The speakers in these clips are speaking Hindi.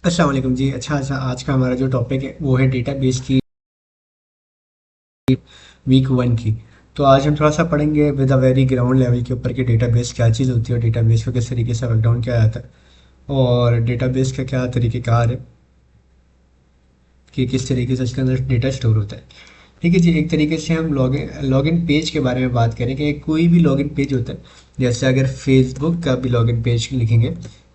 अस्सलाम वालेकुम जी। अच्छा, आज का हमारा जो टॉपिक है वो है डेटाबेस की वीक वन की। तो आज हम थोड़ा सा पढ़ेंगे with a very ground level के ऊपर कि डेटाबेस क्या चीज़ होती है और डेटाबेस को किस तरीके से वर्क डाउन किया जाता है और डेटाबेस का क्या तरीक़ेकार है कि किस तरीके से इसके अंदर डेटा स्टोर होता है। ठीक है जी। एक तरीके से हम लॉगिन पेज के बारे में बात करें कि कोई भी लॉगिन पेज होता है। जैसे अगर फेसबुक का भी लॉगिन पेज लिखेंगे,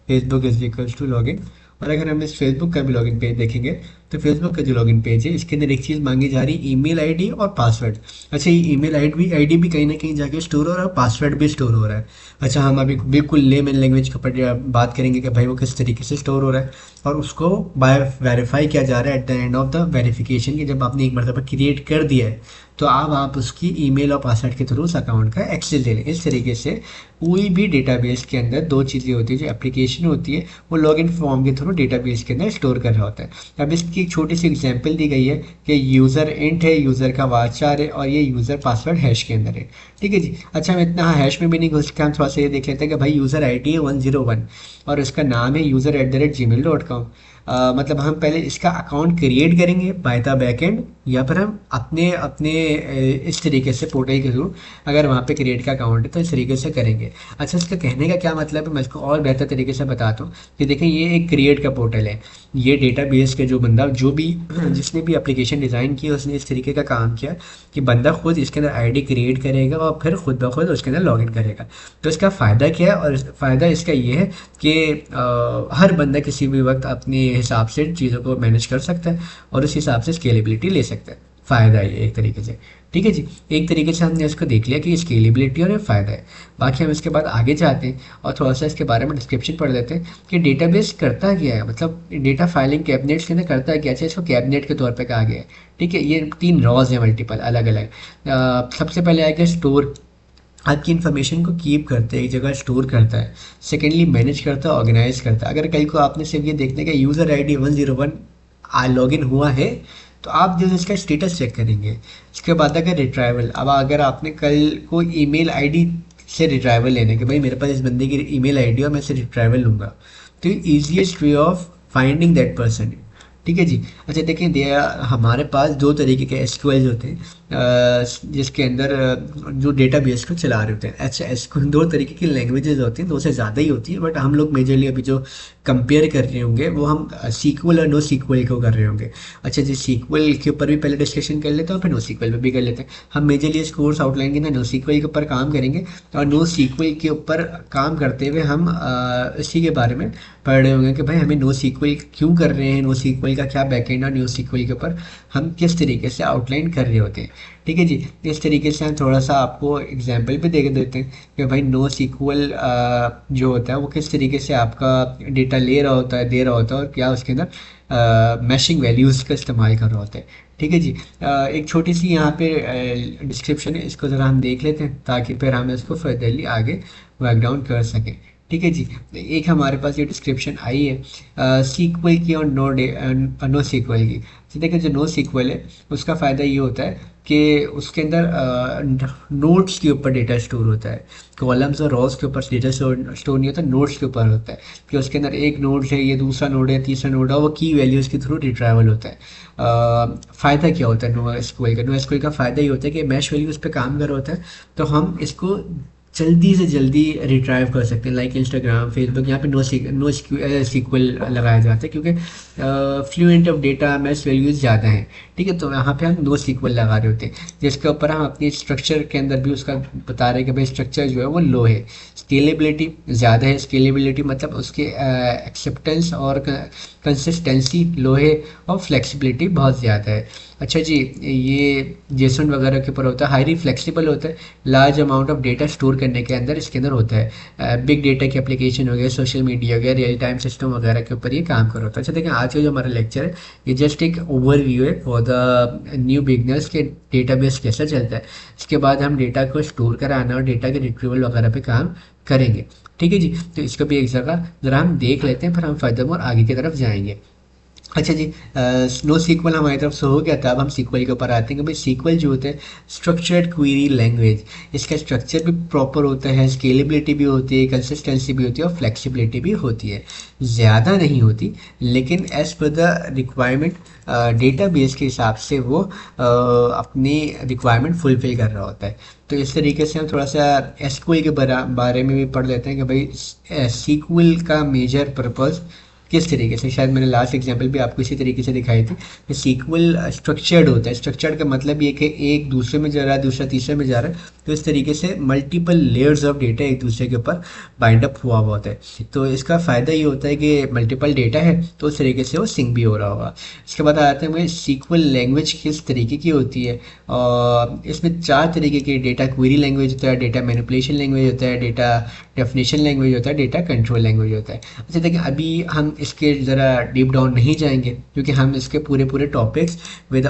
Facebook is equals to login. और अगर हम इस फेसबुक का भी लॉगिन पेज देखेंगे तो फेसबुक का जो लॉगिन पेज है इसके अंदर एक चीज़ मांगी जा रही है, ईमेल आईडी और पासवर्ड। अच्छा, ये ईमेल आईडी भी कहीं ना कहीं जाके स्टोर हो रहा है, पासवर्ड भी स्टोर हो रहा है। अच्छा, हम अभी बिल्कुल लेमन लैंग्वेज के ऊपर बात करेंगे कि भाई वो किस तरीके से स्टोर हो रहा है और उसको बाय वेरीफाई किया जा रहा है at the end of the verification की जब आपने एक मरतबा क्रिएट कर दिया है तो अब आप उसकी ईमेल और पासवर्ड के थ्रू उस अकाउंट का एक्सेस ले लें। इस तरीके से कोई भी डेटाबेस के अंदर दो चीज़ें होती है, जो एप्लीकेशन होती है वो लॉगिन फॉर्म के थ्रू डेटाबेस के अंदर स्टोर कर रहा होता है। अब इसकी एक छोटी सी एग्जांपल दी गई है कि यूज़र इंट है, यूज़र का वाचार है और ये यूज़र पासवर्ड हैश के अंदर है। ठीक है जी। अच्छा, हम इतना हैश में भी नहीं घुस के हम थोड़ा सा ये देख लेते हैं कि भाई यूज़र आई डी है 101 और उसका नाम है user@gmail.com। मतलब हम पहले इसका अकाउंट क्रिएट करेंगे बाय द बैकएंड या फिर हम अपने अपने इस तरीके से पोर्टल के थ्रू, अगर वहाँ पे क्रिएट का अकाउंट है तो इस तरीके से करेंगे। अच्छा, इसका कहने का क्या मतलब है मैं इसको और बेहतर तरीके से बताता हूँ कि देखें ये एक क्रिएट का पोर्टल है। ये डेटाबेस के जो बंदा जो भी जिसने भी एप्लीकेशन डिज़ाइन की उसने इस तरीके का काम किया कि बंदा खुद इसके अंदर आईडी क्रिएट करेगा और फिर खुद ब खुद उसके अंदर लॉगिन करेगा। तो इसका फ़ायदा क्या है, और फ़ायदा इसका ये है कि हर बंदा किसी भी वक्त अपने हिसाब से चीज़ों को मैनेज कर सकता है और उस हिसाब से स्केलेबिलिटी ले सकता है। फ़ायदा है ये एक तरीके से। ठीक है जी। एक तरीके से हमने इसको देख लिया कि स्केलेबिलिटी और ये फ़ायदा है। बाकी हम इसके बाद आगे जाते हैं और थोड़ा सा इसके बारे में डिस्क्रिप्शन पढ़ लेते हैं कि डेटाबेस करता क्या है, मतलब डेटा फाइलिंग कैबिनेट्स के अंदर करता है क्या। अच्छा, इसको कैबिनेट के तौर पे कहा गया है। ठीक है, ये तीन रॉज हैं मल्टीपल अलग अलग। सबसे पहले आएगा स्टोर, आपकी इन्फॉर्मेशन को कीप करते हैं, एक जगह स्टोर करता है। सेकेंडली मैनेज करता है, ऑर्गेनाइज करता है। अगर कल को आपने सिर्फ ये देखने का यूज़र आई डी 101 लॉगिन हुआ है तो आप जो है इसका स्टेटस चेक करेंगे। इसके बाद अगर रिट्राइवल, अब अगर आपने कल को ईमेल आईडी से रिट्राइवल लेने कि भाई मेरे पास इस बंदे की ईमेल आईडी और मैं इसे रिट्राइवल लूँगा, तो easiest way of finding that person. ठीक है जी। अच्छा देखें, दे हमारे पास दो तरीके के एसक्यूएल होते हैं जिसके अंदर जो डेटाबेस को चला रहे होते हैं। अच्छा, एसक्यूएल दो तरीके की लैंग्वेजेस होती हैं, दो से ज़्यादा ही होती है, बट हम लोग मेजरली अभी जो कंपेयर कर रहे होंगे वो हम सीक्वल और नो सीक्वल को कर रहे होंगे। अच्छा जी, सीक्वल के ऊपर भी पहले डिस्कशन कर लेते हैं और फिर नो सीक्वल पे भी कर लेते हैं। हम मेजरली इस कोर्स आउटलाइन के अंदर नो सीक्वल के ऊपर काम करेंगे और नो सीक्वल के ऊपर काम करते हुए हम इसी के बारे में पढ़ रहे होंगे कि भाई हमें नो सीक्वल क्यों कर रहे हैं, नो सीक्वल का क्या बैकएंड और नो सीक्वल के ऊपर हम किस तरीके से आउटलाइन कर रहे होते हैं। ठीक है जी। इस तरीके से हम थोड़ा सा आपको एग्जांपल भी दे देते हैं कि भाई नो सीक्वल जो होता है वो किस तरीके से आपका डेटा ले रहा होता है, दे रहा होता है और क्या उसके अंदर मैशिंग वैल्यूज़ का इस्तेमाल कर रहा होता है। ठीक है जी। एक छोटी सी यहाँ पे डिस्क्रिप्शन है, इसको ज़रा हम देख लेते हैं ताकि फिर हम इसको फर्दरली आगे वर्क डाउन कर सकें। ठीक है जी। एक हमारे पास ये डिस्क्रिप्शन आई है सीक्वल की और नो सीक्वल की। तो देखिए, जो नो सीक्वल है उसका फ़ायदा ये होता है कि उसके अंदर नोट्स के ऊपर डेटा स्टोर होता है। कॉलम्स और रॉज के ऊपर डेटा स्टोर नहीं होता, नोट्स के ऊपर होता है कि उसके अंदर एक नोड है, ये दूसरा नोड है, तीसरा नोड है, वो की वैल्यूज़ के थ्रू रिट्राइवल होता है। फ़ायदा क्या होता है नो एसक्यूएल का? नो एसक्यूएल का फ़ायदा ये होता है कि मैश वैल्यूज़ पे काम कर रहा होता है तो हम इसको जल्दी से जल्दी रिट्राइव कर सकते हैं। लाइक इंस्टाग्राम, फेसबुक, यहाँ पे नो सीक्वल लगाया जाता है क्योंकि fluent of data match values ज़्यादा हैं। ठीक है, तो यहाँ पे हम नो सीक्वल लगा रहे होते हैं जिसके ऊपर हम अपनी स्ट्रक्चर के अंदर भी उसका बता रहे हैं कि भाई स्ट्रक्चर जो है वो लो है, स्केलेबिलिटी ज़्यादा है। स्केलेबिलिटी मतलब उसके एक्सेप्टेंस और कंसिस्टेंसी लो है और फ्लेक्सिबिलिटी बहुत ज़्यादा है। अच्छा जी, ये जेसन वगैरह के ऊपर होता है, हाईली फ्लेक्सिबल होता है, large amount of data store करने के अंदर इसके अंदर होता है। बिग डेटा की एप्लीकेशन हो गया, सोशल मीडिया हो गया, रियल टाइम सिस्टम वगैरह के ऊपर ये काम कर होता है। अच्छा देखिए, आज का जो हमारा लेक्चर है ये जस्ट एक ओवरव्यू है फॉर द न्यू बिगनर्स के डेटाबेस कैसा चलता है। इसके बाद हम डेटा को स्टोर कराना और डेटा के रिट्रीवल वगैरह पे काम करेंगे। ठीक है जी। तो इसको भी एक जगह ज़रा हम देख लेते हैं, फिर हम फर्दर मोर आगे की तरफ जाएंगे। अच्छा जी, नो सीक्वल हमारी तरफ से हो गया था। अब हम सीक्वल के ऊपर आते हैं कि भाई सीक्वल जो होता है स्ट्रक्चर्ड क्वेरी लैंग्वेज, इसका स्ट्रक्चर भी प्रॉपर होता है, स्केलेबिलिटी भी होती है, कंसिस्टेंसी भी होती है और फ्लेक्सिबिलिटी भी होती है। ज़्यादा नहीं होती, लेकिन as per the requirement database के हिसाब से वो अपनी रिक्वायरमेंट फुलफिल कर रहा होता है। तो इस तरीके से हम थोड़ा सा एसक्यूएल के बारे में भी पढ़ लेते हैं कि भाई सीक्वल का मेजर पर्पस किस तरीके से, शायद मैंने लास्ट एग्जांपल भी आपको इसी तरीके से दिखाई थी कि सीक्वल स्ट्रक्चर्ड होता है। स्ट्रक्चर्ड का मतलब ये कि एक दूसरे में जा रहा है, दूसरा तीसरे में जा रहा है, तो इस तरीके से मल्टीपल लेयर्स ऑफ डेटा एक दूसरे के ऊपर बाइंड अप हुआ हुआ होता है। तो इसका फ़ायदा ये होता है कि मल्टीपल डेटा है तो उस तरीके से वो सिंक भी हो रहा होगा। इसके बाद आते हैं सीक्वल लैंग्वेज किस तरीके की होती है, और इसमें चार तरीके की डेटा क्वेरी लैंग्वेज होता है, डेटा मैनिपुलेशन लैंग्वेज होता है, डेटा डेफिनेशन लैंग्वेज होता है, डेटा कंट्रोल लैंग्वेज होता है। अच्छा देखिए, अभी हम इसके ज़रा डीप डाउन नहीं जाएंगे क्योंकि हम इसके पूरे पूरे टॉपिक्स विद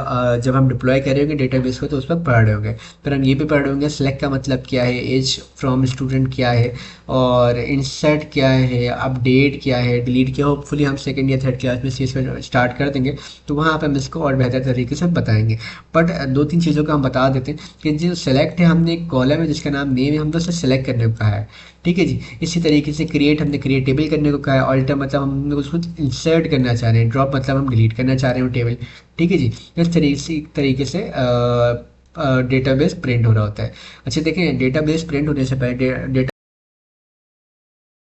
जब हम डिप्लॉय कर रहे होंगे डेटाबेस को तो उस पर पढ़ रहे होंगे। फिर हम ये भी पढ़ रहे होंगे सेलेक्ट का मतलब क्या है, एज फ्रॉम स्टूडेंट क्या है, और इंसर्ट क्या है, अपडेट क्या है, डिलीट क्या। होपफुली हम सेकेंड या थर्ड क्लास में सीएस में स्टार्ट कर देंगे तो वहाँ पर हम इसको और बेहतर तरीके से बताएंगे। बट दो तीन चीज़ों का हम बता देते हैं कि जो सेलेक्ट है, हमने एक कॉलम है जिसका नाम नेम है, हम तो उसे सेलेक्ट करने को कहा है, ठीक है जी। इसी तरीके से क्रिएट हमने क्रिएट टेबल करने को कहा है, ऑल्टर मतलब हम उसको इंसर्ट करना चाह रहे हैं, ड्रॉप मतलब हम डिलीट करना चाह रहे हो टेबल, ठीक है जी। इस तरीके से डेटाबेस प्रिंट हो रहा होता है। अच्छा देखिए, डेटाबेस प्रिंट होने से पहले डेटा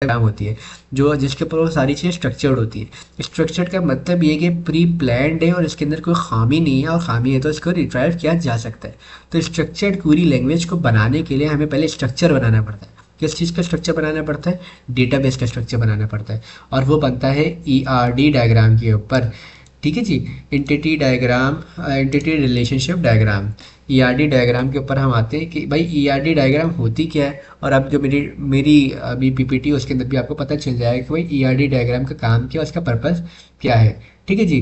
काम होती है जो जिसके ऊपर वो सारी चीज़ें स्ट्रक्चर्ड होती है। स्ट्रक्चर्ड का मतलब ये कि प्री प्लान्ड है और इसके अंदर कोई खामी नहीं है, और खामी है तो इसको रिट्राइव किया जा सकता है। तो स्ट्रक्चर्ड क्वेरी लैंग्वेज को बनाने के लिए हमें पहले स्ट्रक्चर बनाना पड़ता है। किस चीज़ का स्ट्रक्चर बनाना पड़ता है? डेटाबेस का स्ट्रक्चर बनाना पड़ता है, और वो बनता है ERD डायग्राम के ऊपर, ठीक है जी। Entity diagram, entity relationship diagram, ERD diagram के ऊपर हम आते हैं कि भाई ERD डायग्राम होती क्या है। और अब जो मेरी मेरी अभी PPT उसके अंदर भी आपको पता चल जाएगा कि भाई ERD डायग्राम का काम क्या है, उसका पर्पस क्या है, ठीक है जी।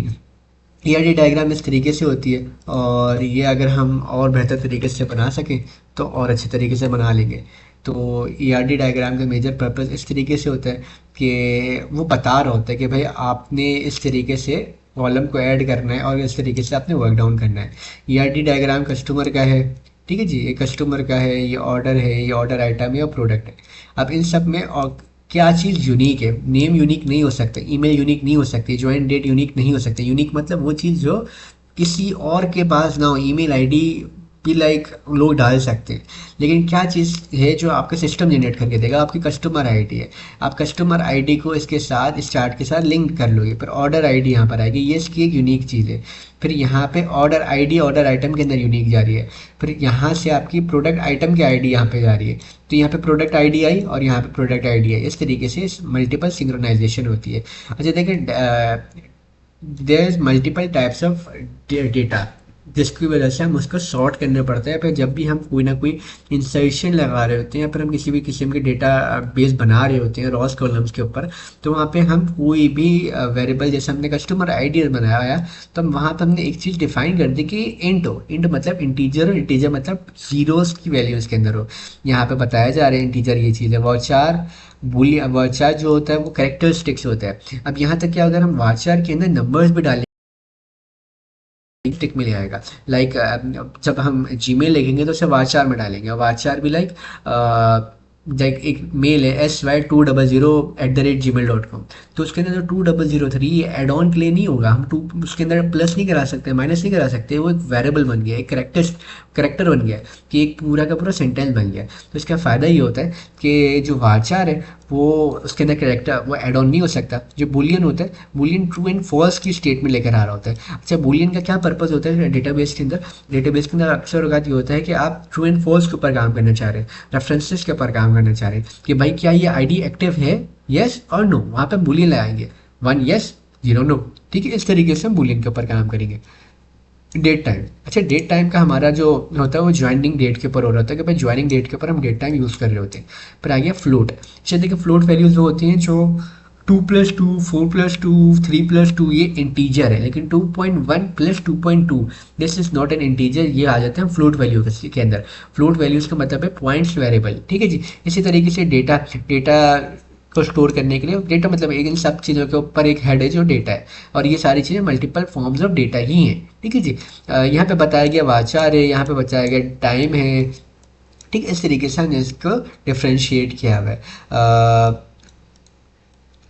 ERD डायग्राम इस तरीके से होती है, और ये अगर हम और बेहतर तरीके से बना सकें तो और अच्छे तरीके से बना लेंगे। तो ERD डायग्राम का मेजर पर्पस इस तरीके से होता है कि वो बता रहा होता है कि भाई आपने इस तरीके से कॉलम को ऐड करना है और इस तरीके से आपने वर्क डाउन करना है। ERD डायग्राम कस्टमर का है, ठीक है जी, ये कस्टमर का है, ये ऑर्डर है, ये ऑर्डर आइटम है और प्रोडक्ट है। अब इन सब में और क्या चीज़ यूनिक है? नेम यूनिक नहीं हो सकता, ईमेल यूनिक नहीं हो सकती, ज्वाइन डेट यूनिक नहीं हो सकती। यूनिक मतलब वो चीज़ जो किसी और के पास ना हो। ईमेल आईडी भी लाइक लोग डाल सकते हैं, लेकिन क्या चीज़ है जो आपका सिस्टम जनरेट करके देगा? आपकी कस्टमर आईडी है। आप कस्टमर आईडी को इसके साथ स्टार्ट के साथ लिंक कर लोगे, फिर ऑर्डर आईडी यहाँ पर आएगी, ये इसकी एक यूनिक चीज़ है। फिर यहाँ पे ऑर्डर आईडी ऑर्डर आइटम के अंदर यूनिक जा रही है। फिर यहाँ से आपकी प्रोडक्ट आइटम की आईडी यहाँ पे जा रही है, तो यहाँ पे प्रोडक्ट आईडी आई और यहाँ पे प्रोडक्ट आईडी आई। इस तरीके से मल्टीपल सिंक्रोनाइजेशन होती है। अच्छा देखिए, there is multiple types of data, जिसकी वजह से हम उसको सॉर्ट करने पड़ता है। फिर जब भी हम कोई ना कोई इंसर्शन लगा रहे होते हैं या फिर हम किसी भी किस्म के डेटा बेस बना रहे होते हैं रॉस कॉलम्स के ऊपर, तो वहाँ पे हम कोई भी वेरिएबल, जैसे हमने कस्टमर आईडी बनाया तो वहाँ पे हमने एक चीज़ डिफाइन कर दी कि इंट हो। इंट मतलब इंटीजर, और इंटीजर मतलब जीरोस की वैल्यू इसके अंदर हो। यहाँ पे बताया जा रहा है इंटीजर ये चीज़ है। वाचार बुलियन, वाचार जो होता है वो कैरेक्टरिस्टिक्स होता है। अब यहाँ तक कि अगर हम वाचार के अंदर नंबर्स भी डालें टिक मिल जाएगा। लाइक जब हम जीमेल लिखेंगे तो उसे वाचार में डालेंगे, वाचार भी लाइक लाइक एक मेल है SY200@gmail.com, तो उसके अंदर जो 2003 ये एड ऑन के लिए नहीं होगा। हम टू उसके अंदर प्लस नहीं करा सकते, माइनस नहीं करा सकते। वो एक वेरिएबल बन गया, एक करेक्टर बन गया कि एक पूरा का पूरा सेंटेंस बन गया। तो इसका फ़ायदा ये होता है कि जो वाचार है वो उसके अंदर करेक्टर वो एड ऑन नहीं हो सकता। जो बुलियन होता है, बुलियन ट्रू एंड फॉल्स की स्टेट में लेकर आ रहा होता है। अच्छा, बुलियन का क्या पर्पस होता है डेटाबेस के अंदर? डेटाबेस के अंदर अक्सर औकात ये होता है कि आप ट्रू एंड फॉल्स के ऊपर काम करना चाह रहे हैं, रेफरेंसेस के ऊपर काम करना चाह रहे हैं कि भाई क्या ये आईडी एक्टिव है, यस और नो। वहाँ पे बुलियन लगाएंगे, 1 यस 0 नो, ठीक है। इस तरीके से हम बुलियन के ऊपर काम करेंगे। डेट टाइम, अच्छा डेट टाइम का हमारा जो होता है वो ज्वाइनिंग डेट के ऊपर हो रहा होता है कि भाई ज्वाइनिंग डेट के ऊपर हम डेट टाइम यूज़ कर रहे होते हैं। फिर आ गया फ्लोट। अच्छा देखिए, फ्लोट वैल्यूज वो होती हैं जो 2+2, 4+2, 3+2, ये इंटीजर है, लेकिन 2.1 plus 2.2 this is not an integer, ये आ जाते हैं फ्लोट वैल्यू के अंदर। फ्लोट वैल्यूज का मतलब है पॉइंट्स वेरिएबल, ठीक है जी। इसी तरीके से डेटा डेटा को स्टोर करने के लिए। डेटा मतलब एक इन सब चीज़ों के ऊपर एक हेड है जो डेटा है, और ये सारी चीज़ें मल्टीपल फॉर्म्स ऑफ डेटा ही हैं। ठीक है जी। यहाँ पे बताया गया वाचार है, यहाँ पे बताया गया टाइम है। ठीक है, इस तरीके से हमने इसको डिफ्रेंशिएट किया हुआ है।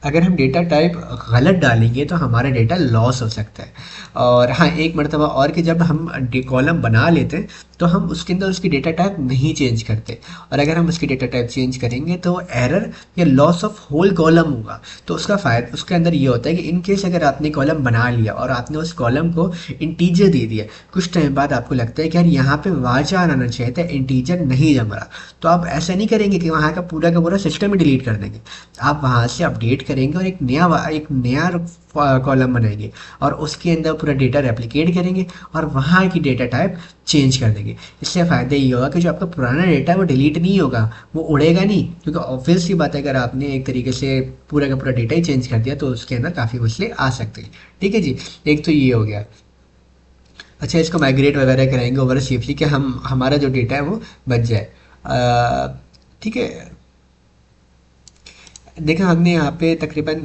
अगर हम डेटा टाइप गलत डालेंगे तो हमारा डेटा लॉस हो सकता है। और हाँ, एक मरतबा और कि जब हम कॉलम बना लेते हैं तो हम उसके अंदर उसकी डेटा टाइप नहीं चेंज करते, और अगर हम उसकी डेटा टाइप चेंज करेंगे तो एरर या लॉस ऑफ होल कॉलम होगा। तो उसका फ़ायदा उसके अंदर ये होता है कि इन केस अगर आपने कॉलम बना लिया और आपने उस कॉलम को इंटीजर दे दिया, कुछ टाइम बाद आपको लगता है कि यार यहाँ पे वाचार आना चाहिए था, इंटीजर नहीं जम रहा, तो आप ऐसा नहीं करेंगे कि वहाँ का पूरा सिस्टम ही डिलीट कर देंगे। आप वहाँ से अपडेट करेंगे और एक नया कॉलम बनाएंगे और उसके अंदर पूरा डेटा रेप्लिकेट करेंगे और वहाँ की डेटा टाइप चेंज कर देंगे। इससे फ़ायदा ये होगा कि जो आपका पुराना डेटा है वो डिलीट नहीं होगा, वो उड़ेगा नहीं, क्योंकि ऑब्वियस सी बात है अगर आपने एक तरीके से पूरा का पूरा डेटा ही चेंज कर दिया तो उसके अंदर काफ़ी मसले आ सकते हैं। ठीक है जी, एक तो ये हो गया। अच्छा, इसको माइग्रेट वगैरह कराएंगे ओवर सेफली कि हम हमारा जो डेटा है वो बच जाए। ठीक है। देखा हमने यहाँ पे तकरीबन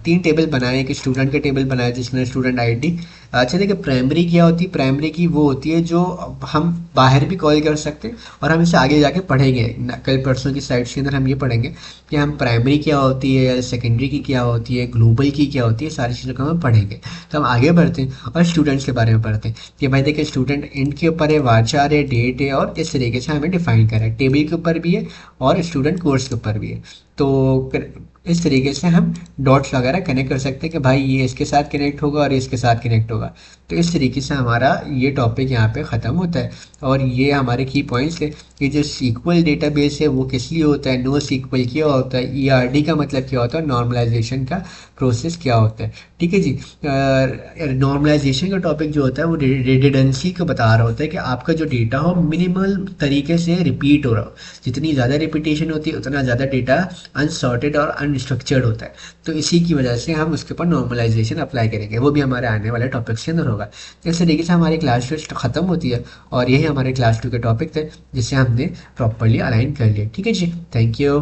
3 टेबल बनाए, एक स्टूडेंट का टेबल बनाया जिसमें स्टूडेंट आईडी। अच्छा देखिए, प्राइमरी क्या होती है? प्राइमरी की वो होती है जो हम बाहर भी कॉल कर सकते हैं, और हम इसे आगे जाके पढ़ेंगे कल परसों की स्लाइड्स के अंदर हम ये पढ़ेंगे कि हम प्राइमरी क्या होती है, सेकेंडरी की क्या होती है, ग्लोबल की क्या होती है, सारी चीज़ों को हम पढ़ेंगे। तो हम आगे बढ़ते हैं और स्टूडेंट्स के बारे में पढ़ते हैं कि भाई देखिए, स्टूडेंट इंड के ऊपर है, वाचार है, डेट है, और इस तरीके से हमें डिफाइन करा है। टेबल के ऊपर भी है और स्टूडेंट कोर्स के ऊपर भी है। तो इस तरीके से हम डॉट्स वगैरह कनेक्ट कर सकते हैं कि भाई ये इसके साथ कनेक्ट होगा और इसके साथ कनेक्ट होगा। तो इस तरीके से हमारा ये टॉपिक यहाँ पे ख़त्म होता है, और ये हमारे की पॉइंट्स है कि जो सीक्वल डेटाबेस है वो किस लिए होता है, नो सीक्वल क्या होता है, ईआरडी का मतलब क्या होता है, नॉर्मलाइजेशन का प्रोसेस क्या होता है। ठीक है जी। नॉर्मलाइजेशन का टॉपिक जो होता है वो रिडंडेंसी को बता रहा होता है कि आपका जो डेटा हो मिनिमल तरीके से रिपीट हो रहा हो। जितनी ज़्यादा रिपीटेशन होती है उतना ज़्यादा डेटा अनसॉर्टेड और अनस्ट्रक्चर्ड होता है। तो इसी की वजह से हम उसके ऊपर नॉर्मलाइजेशन अप्लाई करेंगे, वो भी हमारे आने वाले टॉपिक्स के अंदर होगा। तो इस तरीके से हमारी क्लास टेस्ट ख़त्म होती है, और यही हमारे क्लास 2 के टॉपिक थे जिसे हमने प्रॉपरली अलाइन कर लिया। ठीक है जी, थैंक यू।